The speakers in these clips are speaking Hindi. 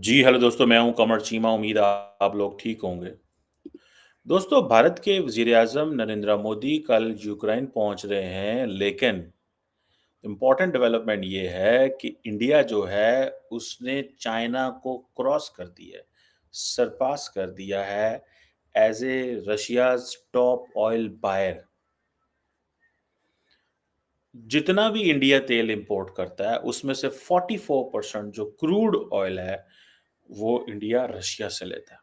जी, हेलो दोस्तों, मैं हूँ कमर चीमा, उम्मीद आप लोग ठीक होंगे। दोस्तों, भारत के वज़ीर-ए-आज़म नरेंद्र मोदी कल यूक्रेन पहुँच रहे हैं, लेकिन इम्पोर्टेंट डेवलपमेंट ये है कि इंडिया जो है, उसने चाइना को क्रॉस कर दिया है, सरपास कर दिया है as a Russia's top oil buyer. जितना भी इंडिया तेल इम्पोर्ट करता है, उसमें से 44% जो क्रूड ऑयल है, वो इंडिया रशिया से लेता है।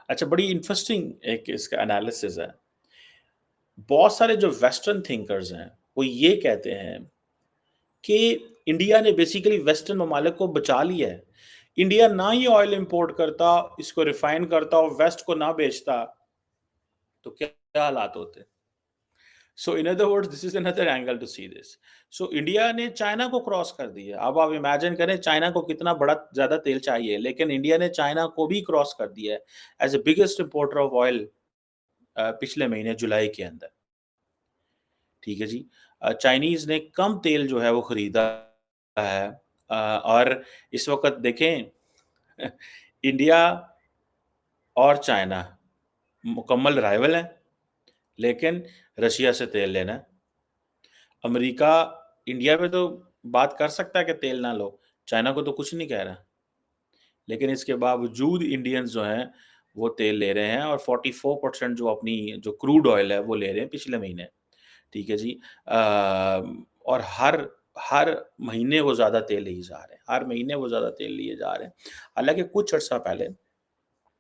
अच्छा, बड़ी इंटरेस्टिंग एक इसका एनालिसिस है। बहुत सारे जो वेस्टर्न थिंकर्स हैं, वो ये कहते हैं कि इंडिया ने बेसिकली वेस्टर्न ममालिक को बचा लिया है। इंडिया ना ही ऑयल इम्पोर्ट करता, इसको रिफाइन करता और वेस्ट को ना बेचता, तो क्या हालात होते? So in other words this is another angle to see this. So India ने चाइना को क्रॉस कर दिया। अब आप इमेजिन करें चाइना को कितना बड़ा ज़्यादा तेल चाहिए, लेकिन इंडिया ने चाइना को भी क्रॉस कर दिया है as the biggest importer of oil पिछले महीने जुलाई के अंदर। ठीक है जी। चाइनीज़ ने कम तेल जो है वो खरीदा है और इस वक़्त देखें इंडिया और चाइना मुकम्मल राइवल हैं, लेकिन रशिया से तेल लेना है। अमेरिका इंडिया पे तो बात कर सकता है कि तेल ना लो, चाइना को तो कुछ नहीं कह रहा। लेकिन इसके बावजूद इंडियंस जो हैं, वो तेल ले रहे हैं और 44% जो अपनी जो क्रूड ऑयल है, वो ले रहे हैं पिछले महीने। ठीक है जी। और हर हर महीने वो ज़्यादा तेल लिए जा रहे हैं, हर महीने वो ज़्यादा तेल लिए जा रहे हैं। हालाँकि कुछ अर्सा पहले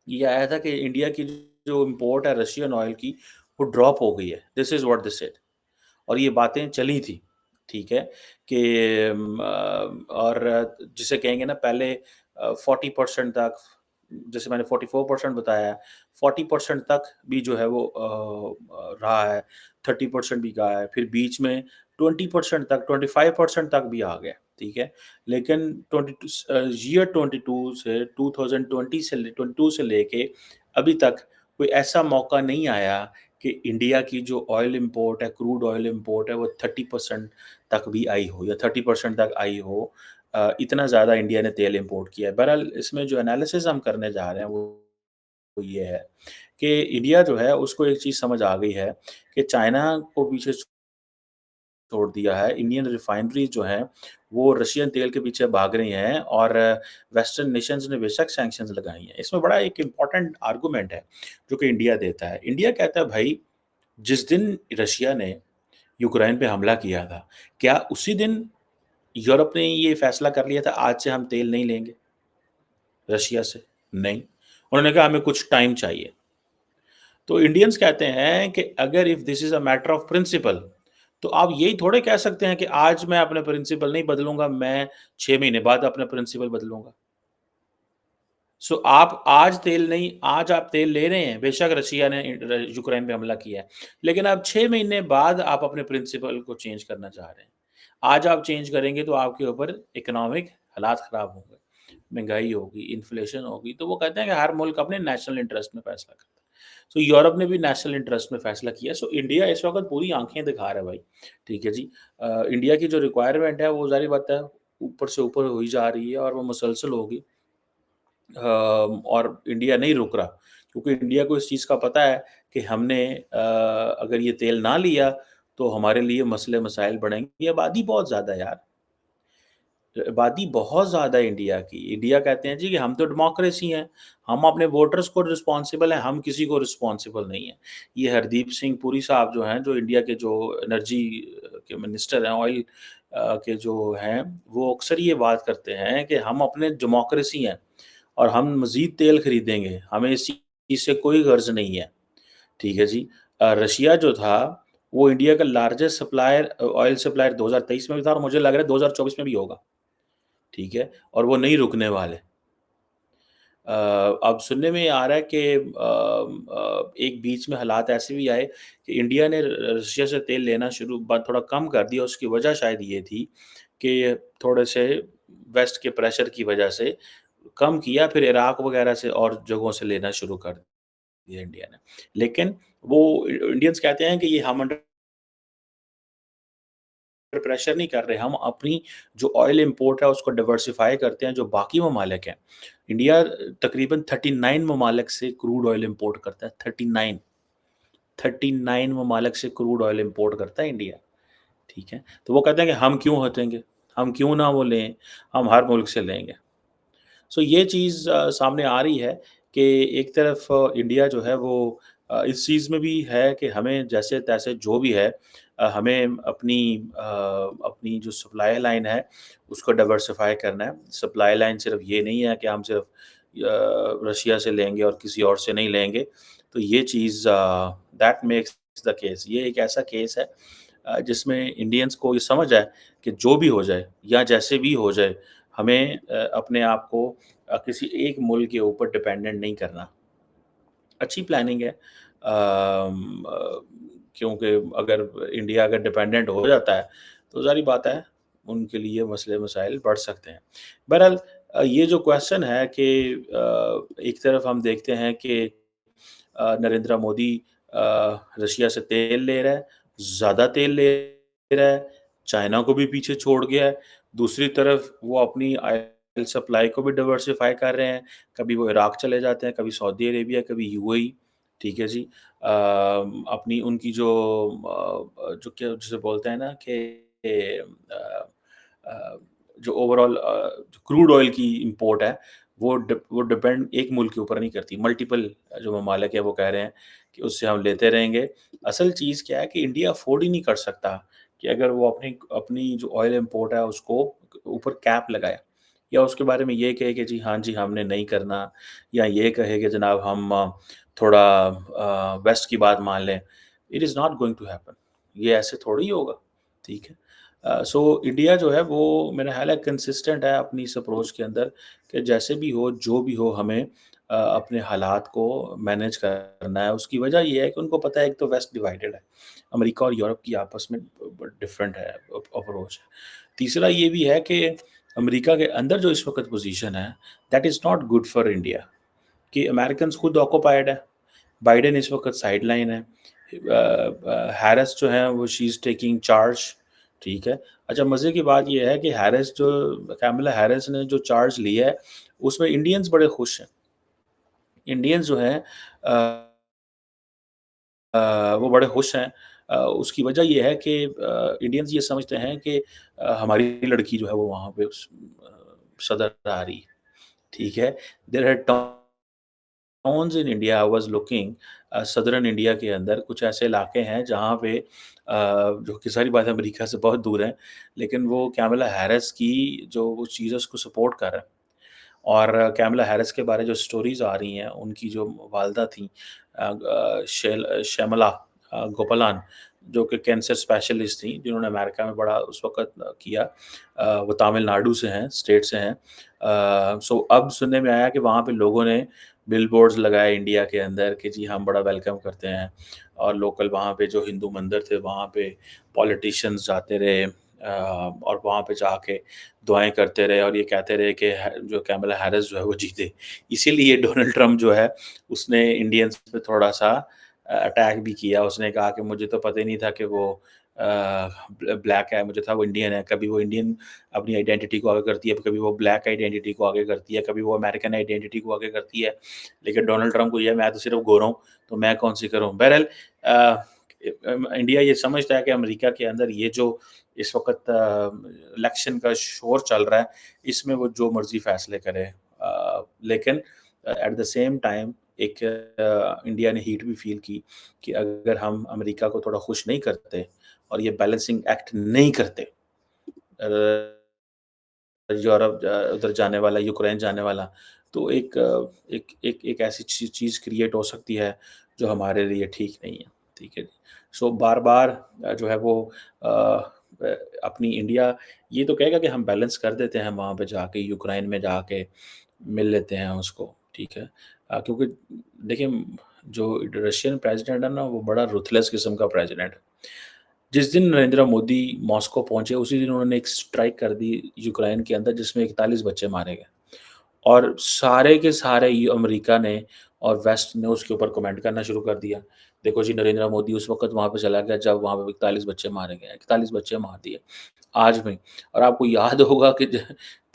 ये आया था कि इंडिया की जो इम्पोर्ट है रशियन ऑयल की, वो ड्रॉप हो गई है। This is what they said और ये बातें चली थी, ठीक है? कि और जिसे कहेंगे ना पहले 40% तक जैसे मैंने 44% बताया, 40% तक भी जो है वो रहा है, 30% भी गया है, फिर बीच में 20% तक, 25% तक भी आ गया, ठीक है? लेकिन 22 से 2020 से ले 22 से लेके अभी तक कोई ऐसा मौका नहीं आया कि इंडिया की जो ऑयल इम्पोर्ट है, क्रूड ऑयल इम्पोर्ट है, वो 30% तक भी आई हो या 30% तक आई हो। इतना ज़्यादा इंडिया ने तेल इम्पोर्ट किया है। बहरहाल इसमें जो एनालिसिस हम करने जा रहे हैं वो ये है कि इंडिया जो है उसको एक चीज़ समझ आ गई है कि चाइना को पीछे छोड़ दिया है। इंडियन रिफाइनरीज़ जो हैं, वो रशियन तेल के पीछे भाग रही हैं और वेस्टर्न नेशंस ने बेशक सैंक्शंस लगाई हैं। इसमें बड़ा एक इम्पोर्टेंट आर्गुमेंट है, जो कि इंडिया देता है। इंडिया कहता है भई, जिस दिन रशिया ने यूक्रेन पे हमला किया था, क्या उसी दिन यूरोप ने ये फैसला कर लिया था आज से हम तेल नहीं लेंगे रशिया से? नहीं। उन्होंने कहा हमें कुछ टाइम चाहिए। तो इंडियंस कहते हैं कि अगर if this is a matter of principle तो आप यही थोड़े कह सकते हैं कि आज मैं अपने प्रिंसिपल नहीं बदलूँगा, मैं 6 महीने बाद अपने प्रिंसिपल बदलूँगा। सो आप आज तेल नहीं आज आप तेल ले रहे हैं, बेशक रशिया ने यूक्रेन पे हमला किया है, लेकिन अब 6 महीने बाद आप अपने प्रिंसिपल को चेंज करना चाह रहे हैं। आज आप चेंज करेंगे तो आपके ऊपर इकोनॉमिक हालात ख़राब होंगे, महँगाई होगी, इन्फ्लेशन होगी, तो वो कहते हैं कि हर मुल्क अपने नेशनल इंटरेस्ट में फ़ैसला करता है। सो यूरोप ने भी नेशनल इंटरेस्ट में फ़ैसला किया, सो इंडिया इस वक़्त पूरी आँखें दिखा रहा है भाई, ठीक है जी। इंडिया की जो रिक्वायरमेंट है वो ज़ाहिर बात है ऊपर से ऊपर हुई जा रही है और वो मुसलसल होगी। और इंडिया नहीं रुक रहा क्योंकि इंडिया को इस चीज़ का पता है कि हमने अगर ये तेल ना लिया तो हमारे लिए मसले-मसाइल बढ़ेंगे। आबादी बहुत ज़्यादा है यार, आबादी बहुत ज़्यादा है इंडिया की। इंडिया कहते हैं जी कि हम तो डेमोक्रेसी हैं, हम अपने वोटर्स को रिस्पॉन्सिबल हैं, हम किसी को रिस्पॉन्सिबल नहीं हैं। ये हरदीप सिंह पुरी साहब जो हैं, जो इंडिया के जो एनर्जी के मिनिस्टर हैं, ऑयल के जो हैं, वो अक्सर ये बात करते हैं कि हम अपने डेमोक्रेसी हैं। और हम मज़ीद तेल खरीदेंगे, हमें इस चीज़ से कोई गर्ज़ नहीं है, ठीक है जी। रशिया जो था, वो इंडिया का लार्जेस्ट सप्लायर ऑयल सप्लायर 2023 में भी था और मुझे लग रहा है 2024 में भी होगा, ठीक है? और वो नहीं रुकने वाले। अब सुनने में आ रहा है कि एक बीच में हालात ऐसे भी आए कि इंडिया ने रशिया से तेल लेना शुरू ब थोड़ा कम कर दिया, उसकी वजह शायद ये थी कि थोड़े से वेस्ट के प्रेशर की वजह से कम किया, फिर इराक वगैरह से और जगहों से लेना शुरू कर दिया इंडिया ने। लेकिन वो इंडियंस कहते हैं कि ये हम प्रेशर नहीं कर रहे, हम अपनी जो ऑयल इम्पोर्ट है उसको डाइवर्सिफ़ाई करते हैं जो बाकी ममालिक हैं। इंडिया तकरीबन 39 ममालिक से क्रूड ऑयल इम्पोर्ट करता है, 39, 39 ममालिक से क्रूड ऑयल इम्पोर्ट करता है इंडिया, ठीक है? तो वो कहते हैं कि हम क्यों हटेंगे? हम क्यों ना वो लें, हम हर मुल्क से लेंगे। सो ये चीज़ सामने आ रही है कि एक तरफ इंडिया जो है वो इस चीज़ में भी है कि हमें जैसे-तैसे जो भी है हमें अपनी जो सप्लाई लाइन है उसको डाइवर्सिफ़ाई करना है। सप्लाई लाइन सिर्फ़ ये नहीं है कि हम सिर्फ़ रशिया से लेंगे और किसी और से नहीं लेंगे। तो ये चीज़ दैट मेक्स द केस, ये एक ऐसा केस है जिसमें इंडियंस को ये समझ आए कि जो भी हो जाए या जैसे भी हो जाए, हमें अपने आप को किसी एक मुल्क के ऊपर डिपेंडेंट नहीं करना। अच्छी प्लानिंग है क्योंकि अगर इंडिया डिपेंडेंट हो जाता है, तो ज़ाहिर बात है, उनके लिए मसले-मसाइल बढ़ सकते हैं। बहरहाल ये जो क्वेश्चन है कि एक तरफ हम देखते हैं कि नरेंद्र मोदी रशिया से तेल ले रहा है, ज़्यादा तेल ले रहा है, चाइना को भी पीछे छोड़ गया है। दूसरी तरफ वो अपनी ऑयल सप्लाई को भी डाइवर्सिफ़ाई कर रहे हैं, कभी वो इराक चले जाते हैं, कभी सऊदी अरेबिया, कभी यूएई, ठीक है जी। अपनी उनकी जो क्या जिसे बोलते हैं ना कि अ अ, जो ओवरऑल जो क्रूड ऑयल की इम्पोर्ट है, वो डिपेंड एक मुल्क के ऊपर नहीं करती, मल्टीपल जो ममालिक है वो कह रहे हैं कि उससे हम लेते रहेंगे। असल चीज़ क्या है कि इंडिया अफ़ोर्ड ही नहीं कर सकता कि अगर वो अपनी अपनी जो ऑयल इम्पोर्ट है उसको ऊपर कैप लगाए या उसके बारे में ये कहे कि जी हाँ जी, हमने नहीं करना या ये कहे कि जनाब हम थोड़ा वेस्ट की बात मान लें। It is not going to happen, ये ऐसे थोड़ी ही होगा, ठीक है? सो इंडिया जो है वो मेरा ख़्याल है कंसिस्टेंट है अपनी इस अप्रोच के अंदर कि जैसे भी हो, जो भी हो हमें अपने हालात को मैनेज करना है। उसकी वजह ये है कि उनको पता है एक तो वेस्ट डिवाइडेड है। अमेरिका और यूरोप की आपस में डिफरेंट है अप्रोच है। तीसरा ये भी है कि अमेरिका के अंदर जो इस वक़्त पोज़ीशन है, that is not good for India कि अमेरिकन्स खुद ऑक्युपाइड है। बाइडेन इस वक़्त साइडलाइन है। हैरिस जो है वो शी इज़ टेकिंग चार्ज, ठीक है। अच्छा मज़े की बात ये है कि कैमला हैरिस ने जो चार्ज लिया है, उसमें इंडियंस बड़े खुश हैं। इंडियंस जो हैं वो बड़े खुश हैं। उसकी वजह ये है कि इंडियंस ये समझते हैं कि हमारी लड़की जो है वो वहाँ पे सदर आ रही है, ठीक है। There are towns in India I was looking southern India के अंदर कुछ ऐसे इलाके हैं जहाँ पे जो कि ज़ाहिर बात है अमेरिका से बहुत दूर हैं, लेकिन वो कैमला हैरिस की जो वो चीज़ है उसको सपोर्ट कर रहे हैं। और कैमला हैरिस के बारे जो स्टोरीज़ आ रही हैं, उनकी जो वालिदा थीं श्यामला गोपालान, जो कि कैंसर स्पेशलिस्ट थीं, जिन्होंने अमेरिका में बड़ा उस वक़्त किया। वो तमिलनाडु से हैं, स्टेट से हैं। सो अब सुनने में आया कि वहाँ पे लोगों ने बिलबोर्ड्स लगाए इंडिया के अंदर कि जी हम बड़ा वेलकम करते हैं और लोकल वहाँ पे जो हिंदू मंदिर थे, वहाँ पे पॉलिटिशियंस जाते रहे और वहाँ पे जाके दुआएँ करते रहे और ये कहते रहे कि जो कैमला हैरिस जो है वो जीते। इसीलिए डोनाल्ड ट्रम्प जो है उसने इंडियंस पे थोड़ा-सा अटैक भी किया। उसने कहा कि मुझे तो पता ही नहीं था कि वो अ, ब्लैक है, मुझे था वो इंडियन है। कभी वो इंडियन अपनी आइडेंटिटी को आगे करती है, कभी वो ब्लैक आइडेंटिटी को आगे करती है, कभी वो अमेरिकन आइडेंटिटी को आगे करती है। लेकिन डोनाल्ड ट्रम्प को ये है मैं तो सिर्फ़ गोरा हूँ, तो मैं कौन-सी करूँ। बहरहाल इंडिया ये समझता है कि अमेरिका के अंदर ये जो इस वक़्त इलेक्शन का शोर चल रहा है, इसमें वो जो मर्ज़ी फ़ैसले करे। लेकिन एट द सेम टाइम एक इंडिया ने हीट भी फ़ील की कि अगर हम अमेरिका को थोड़ा खुश नहीं करते और ये बैलेंसिंग एक्ट नहीं करते यूरोप उधर जाने वाला, यूक्रेन जाने वाला, तो एक ऐसी चीज़ क्रिएट हो सकती है, जो हमारे लिए ठीक नहीं है, ठीक है जी। सो बार-बार जो है वो अ अपनी इंडिया ये तो कहेगा कि हम बैलेंस कर देते हैं वहाँ पे जाके, यूक्रेन में जाके मिल लेते हैं उसको, ठीक है। क्योंकि देखिए, जो रशियन प्रेज़िडेंट है ना, वो बड़ा रुथलेस किस्म का प्रेज़िडेंट है। जिस दिन नरेंद्र मोदी मॉस्को पहुँचे, उसी दिन उन्होंने एक स्ट्राइक कर दी यूक्रेन के अंदर जिसमें 41 बच्चे मारे गए और सारे के सारे अमेरिका ने और वेस्ट ने उसके ऊपर कमेंट करना शुरू कर दिया देखो जी नरेंद्र मोदी उस वक़्त वहाँ पे चला गया जब वहाँ पे 41 बच्चे मारे गए, 41 बच्चे मार दिए, आज में। और आपको याद होगा कि ज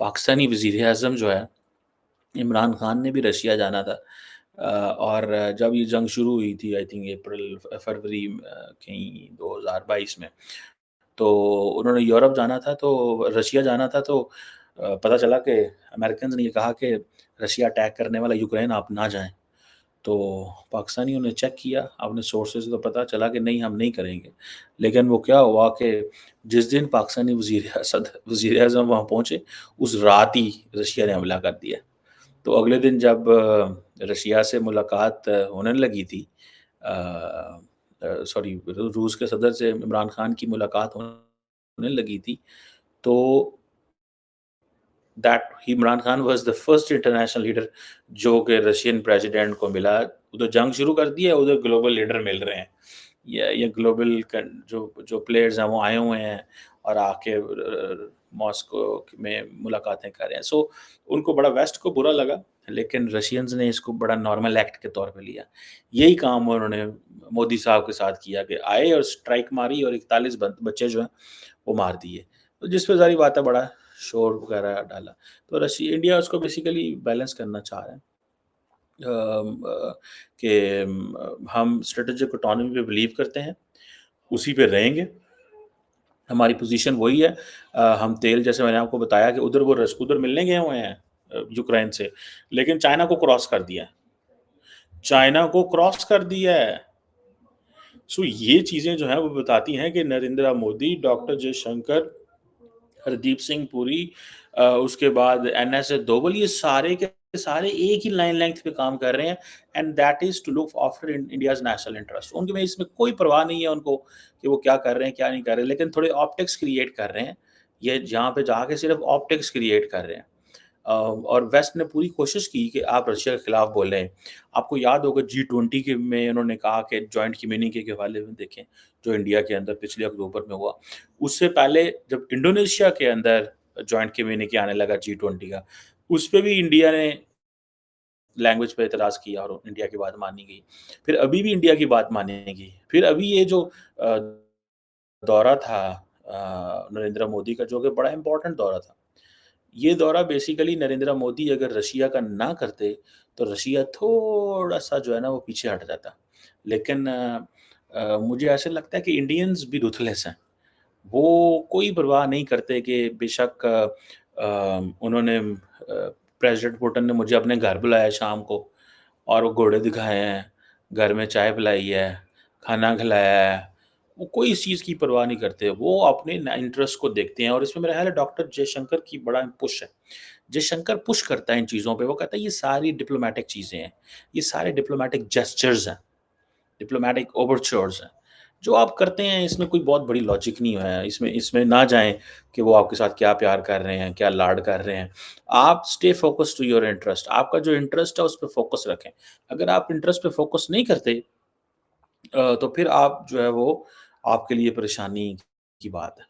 पाकिस्तानी वज़ीर-ए-आज़म जो है, इमरान खान ने भी रशिया जाना था। और जब ये जंग शुरू हुई थी आई थिंक अप्रैल फरवरी कहीं 2022 में, तो उन्होंने यूरोप जाना था तो रशिया जाना था तो पता चला कि अमेरिकन्स ने ये कहा कि रशिया अटैक करने वाला यूक्रेन आप ना जाएँ। तो पाकिस्तानियों ने चेक किया, अपने सोर्सेज़ से तो पता चला कि नहीं हम नहीं करेंगे। लेकिन वो क्या हुआ कि जिस दिन पाकिस्तानी वज़ीर-ए-आज़म वहाँ पहुँचे, उस रात ही रशिया ने हमला कर दिया। तो अगले दिन जब रशिया से मुलाकात होने लगी थी सॉरी रूस के सदर से इमरान खान की मुलाकात होने लगी थी, तो that Imran Khan was the first international leader जो कि रशियन प्रेसिडेंट को मिला। उधर जंग शुरू कर दी है, उधर ग्लोबल लीडर मिल रहे हैं। ये ग्लोबल कन जो जो प्लेयर्स हैं वो आए हुए हैं और आके मॉस्को में मुलाकातें कर रहे हैं। सो उनको बड़ा वेस्ट को बुरा लगा, लेकिन रशियंस ने इसको बड़ा नॉर्मल एक्ट के तौर पे लिया। यही काम उन्होंने मोदी साहब के साथ किया कि आए और स्ट्राइक मारी और 41 बच्चे जो हैं वो मार दिए। तो जिस पे ज़ाहिर बात है बड़ा शोर वगैरह डाला। तो इंडिया उसको बेसिकली बैलेंस करना चाह रहा है। कि हम स्ट्रैटेजिक ऑटोनॉमी पे बिलीव करते हैं, उसी पे रहेंगे। हमारी पोज़ीशन वही है। हम तेल जैसे मैंने आपको बताया कि उधर मिलने गए हुए हैं यूक्रेन से, लेकिन चाइना को क्रॉस कर दिया है। चाइना को क्रॉस कर दिया है। सो ये चीज़ें जो हैं वो बताती हैं कि नरेंद्र मोदी, डॉक्टर जयशंकर, हरदीप सिंह पुरी, उसके बाद एनएस दोवल, ये सारे के सारे एक ही लाइन लेंथ पे काम कर रहे हैं and that is to look after India's national interest. उनके में इसमें कोई परवाह नहीं है उनको कि वो क्या कर रहे हैं, क्या नहीं कर रहे हैं, लेकिन थोड़े ऑप्टिक्स क्रिएट कर रहे हैं। ये जहाँ पे जाके सिर्फ़ ऑप्टिक्स क्रिएट कर रहे हैं। और वेस्ट ने पूरी कोशिश की कि आप रशिया के खिलाफ बोलें। आपको याद होगा जी-20 के में उन्होंने कहा कि जॉइंट कम्युनिके के हवाले में देखें, जो इंडिया के अंदर पिछले अक्टूबर में हुआ। उससे पहले जब इंडोनेशिया के अंदर जॉइंट कम्युनिके आने लगा जी-20 का, उस पे भी इंडिया ने लैंग्वेज पे एतराज़ किया और इंडिया की बात मानी गई। फिर अभी भी इंडिया की बात मानी गई। फिर अभी ये जो दौरा था नरेंद्र मोदी का, जो कि बड़ा इम्पोर्टेंट दौरा था। ये दौरा बेसिकली नरेंद्र मोदी अगर रशिया का ना करते, तो रशिया थोड़ा-सा जो है ना वो पीछे हट जाता। लेकिन मुझे ऐसा लगता है कि इंडियंस भी रुथलेस हैं। वो कोई परवाह नहीं करते कि बेशक उन्होंने प्रेसिडेंट पुतिन ने मुझे अपने घर बुलाया शाम को और वो घोड़े दिखाए हैं, घर में चाय पिलाई है, खाना खिलाया है। वो कोई इस चीज़ की परवाह नहीं करते, वो अपने न इंटरेस्ट को देखते हैं और इसमें मेरा ख़्याल है डॉक्टर जयशंकर की बड़ा पुश है। जयशंकर पुश करता है इन चीज़ों पे, वो कहता है ये सारी डिप्लोमैटिक चीज़ें हैं, ये सारे डिप्लोमैटिक जेस्चर्स हैं, डिप्लोमैटिक ओवरच्योर्स हैं। जो आप करते हैं इसमें कोई बहुत बड़ी लॉजिक नहीं है, इसमें इसमें ना जाएँ कि वो आपके साथ क्या प्यार कर रहे हैं, क्या लाड कर रहे हैं। आप stay focused to your interest, आपका जो इंटरेस्ट है उस पे फ़ोकस रखें। अगर आप इंटरेस्ट पे फ़ोकस नहीं करते तो फिर आप जो है वो आपके लिए परेशानी की बात है।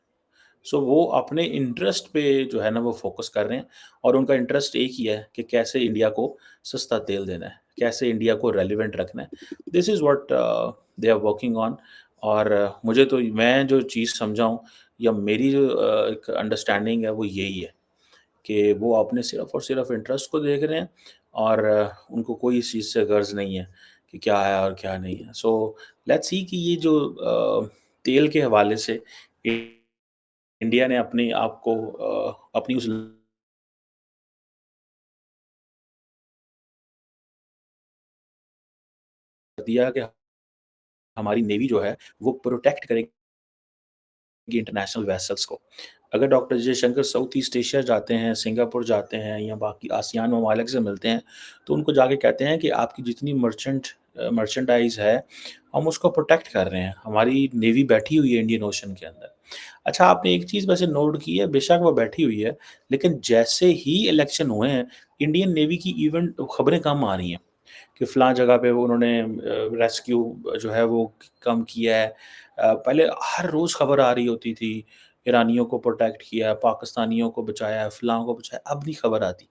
सो वो अपने इंटरेस्ट पे जो है ना वो फ़ोकस कर रहे हैं और उनका इंटरेस्ट एक ही है कि कैसे इंडिया को सस्ता तेल देना है, कैसे इंडिया को रेलेवेंट रखना है। This is what they are working on. और मुझे तो मैं जो चीज़ समझा हूँ या मेरी जो एक अंडरस्टैंडिंग है वो यही है कि वो अपने सिर्फ़ और सिर्फ़ इंटरेस्ट को देख रहे हैं और उनको कोई इस चीज़ से गर्ज़ नहीं है कि क्या है और क्या नहीं है। सो लेट्स सी कि ये जो तेल के हवाले से इंडिया ने अपने आप को अपनी उस दिया कि हमारी नेवी जो है वो प्रोटेक्ट करेगी इंटरनेशनल वेसल्स को। अगर doctor Jaishankar south east Asia जाते हैं, सिंगापुर जाते हैं या बाकी आसियान ममालिक से मिलते हैं, तो उनको जाके कहते हैं कि आपकी जितनी मर्चेंडाइज़ है, हम उसको प्रोटेक्ट कर रहे हैं। हमारी नेवी बैठी हुई है इंडियन ओशन के अंदर। अच्छा, आपने एक चीज़ वैसे नोट की है, बेशक वो बैठी हुई है, लेकिन जैसे ही इलेक्शन हुए हैं, इंडियन नेवी की इवेंट खबरें कम आ रही हैं। कि फ़लाँ जगह पे वो उन्होंने रेस्क्यू जो है वो कम किया है। पहले हर रोज़ खबर आ रही होती थी, ईरानियों को प्रोटेक्ट किया, पाकिस्तानियों को बचाया, फ़लाँ को बचाया, अब नहीं खबर आती,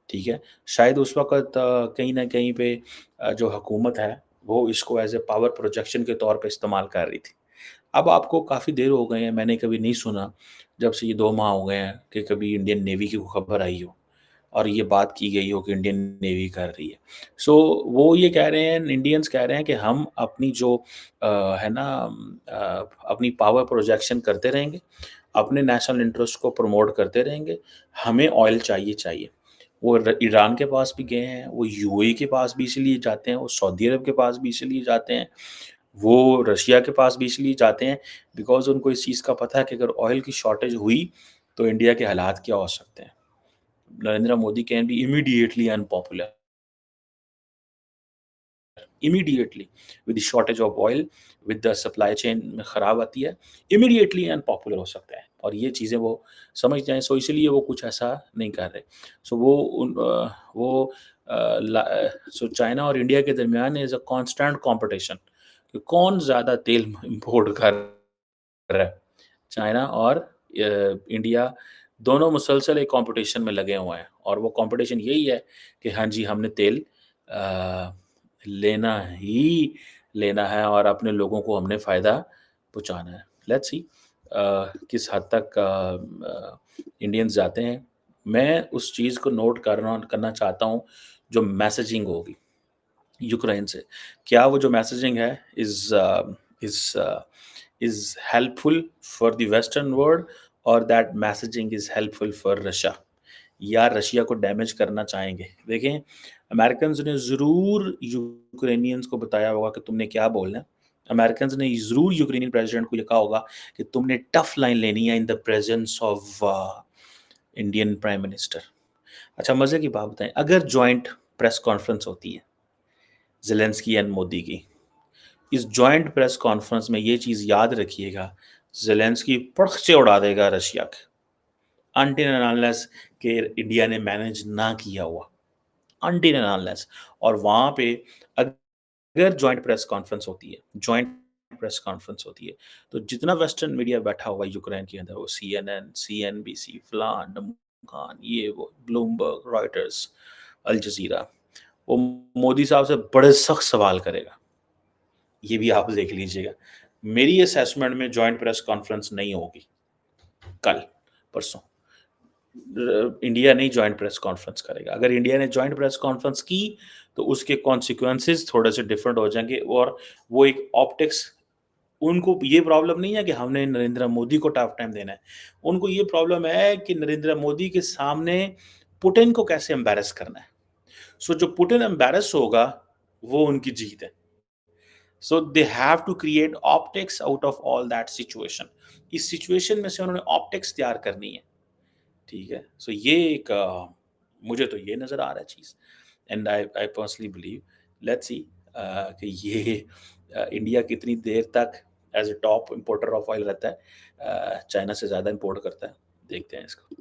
ठीक है? शायद उस वक़्त कहीं न कहीं पे जो हुकूमत है, वो इसको एज़ अ पावर प्रोजेक्शन के तौर पे इस्तेमाल कर रही थी। अब आपको काफ़ी देर हो गए हैं, मैंने कभी नहीं सुना, जब से ये 2 माह हो गए हैं कि कभी इंडियन नेवी की कोई खबर आई हो और ये बात की गई हो कि इंडियन नेवी कर रही है। सो वो ये कह रहे हैं, इंडियंस कह रहे हैं कि हम अपनी जो है ना अपनी पावर प्रोजेक्शन करते रहेंगे, अपने नेशनल इंटरेस्ट को प्रमोट करते रहेंगे, हमें ऑयल चाहिए चाहिए। वो ईरान के पास भी गए हैं, वो यूएई के पास भी इसलिए जाते हैं, वो सऊदी अरब के पास भी इसलिए जाते हैं, वो रशिया के पास भी इसलिए जाते हैं बिकॉज़ उनको इस चीज़ का पता है कि अगर ऑयल की शॉर्टेज हुई, तो इंडिया के हालात क्या हो सकते हैं। Narendra Modi can be immediately unpopular, immediately with the shortage of oil, with the supply chain में खराब आती है, इमीडिएटली अनपॉपुलर हो सकता है और ये चीज़ें वो समझ जाएँ, सो इसीलिए वो कुछ ऐसा नहीं कर रहे। सो वो सो चाइना और इंडिया के दरमियान इज़ अ कांस्टेंट कॉम्पिटिशन कि कौन ज़्यादा तेल इम्पोर्ट कर रहा है। चाइना और इंडिया दोनों मुसलसल एक कॉम्पिटिशन में लगे हुए हैं और वो कॉम्पिटिशन यही है कि हाँ जी, हमने तेल लेना ही लेना है और अपने लोगों को हमने फ़ायदा पहुँचाना है। लेट्स सी किस हद तक इंडियंस जाते हैं। मैं उस चीज़ को नोट करना करना चाहता हूँ, जो मैसेजिंग होगी यूक्रेन से। क्या वो जो मैसेजिंग है is is helpful for the western world और that messaging is helpful for Russia, या रशिया को डैमेज करना चाहेंगे। देखें, अमेरिकन्स ने ज़रूर यूक्रेनियंस को बताया होगा कि तुमने क्या बोलना है। अमेरिकन्स ने ज़रूर यूक्रेनियन प्रेसिडेंट को ये कहा होगा कि तुमने टफ लाइन लेनी है in the presence of Indian prime minister. अच्छा, मज़े की बात बताएँ, अगर जॉइंट प्रेस कॉन्फ्रेंस होती है ज़ेलेंस्की एंड मोदी की, इस जॉइंट प्रेस कॉन्फ्रेंस में ये चीज़ याद रखिएगा, ज़ेलेंस्की पड़ख से उड़ा देगा रशिया के, अनटिल एंड अनलेस कि इंडिया ने मैनेज ना किया हुआ, अनटिल एंड अनलेस। और वहाँ पे अगर जॉइंट प्रेस कॉन्फ्रेंस होती है, जॉइंट प्रेस कॉन्फ्रेंस होती है, तो जितना वेस्टर्न मीडिया बैठा हुआ है यूक्रेन के अंदर, वो सीएनएन, सीएनबीसी, फलान, ढिमकान, ये वो, ब्लूमबर्ग, रॉयटर्स, अल जज़ीरा, वो मोदी साहब से बड़े सख्त सवाल करेगा। ये भी आप देख लीजिएगा। मेरी असेसमेंट में जॉइंट प्रेस कॉन्फ्रेंस नहीं होगी कल, परसों। इंडिया नहीं जॉइंट प्रेस कॉन्फ्रेंस करेगा। अगर इंडिया ने जॉइंट प्रेस कॉन्फ्रेंस की, तो उसके कॉन्सिक्वेंसेज़ थोड़े से डिफरेंट हो जाएँगे और वो एक ऑप्टिक्स, उनको ये प्रॉब्लम नहीं है कि हमने नरेंद्र मोदी को टफ टाइम देना है। उनको ये प्रॉब्लम है कि नरेंद्र मोदी के सामने पुतिन को कैसे एम्बैरेस करना है। सो जो पुतिन एम्बैरेस होगा, वो उनकी जीत है। So they have to create optics out of all that situation. इस सिचुएशन में से उन्होंने ऑप्टिक्स तैयार करनी है, ठीक है? सो ये एक मुझे तो ये नज़र आ रहा है चीज़, and I I personally believe, let's see कि ये इंडिया कितनी देर तक as a top importer of oil रहता है, चाइना से ज़्यादा इंपोर्ट करता है। देखते हैं इसको।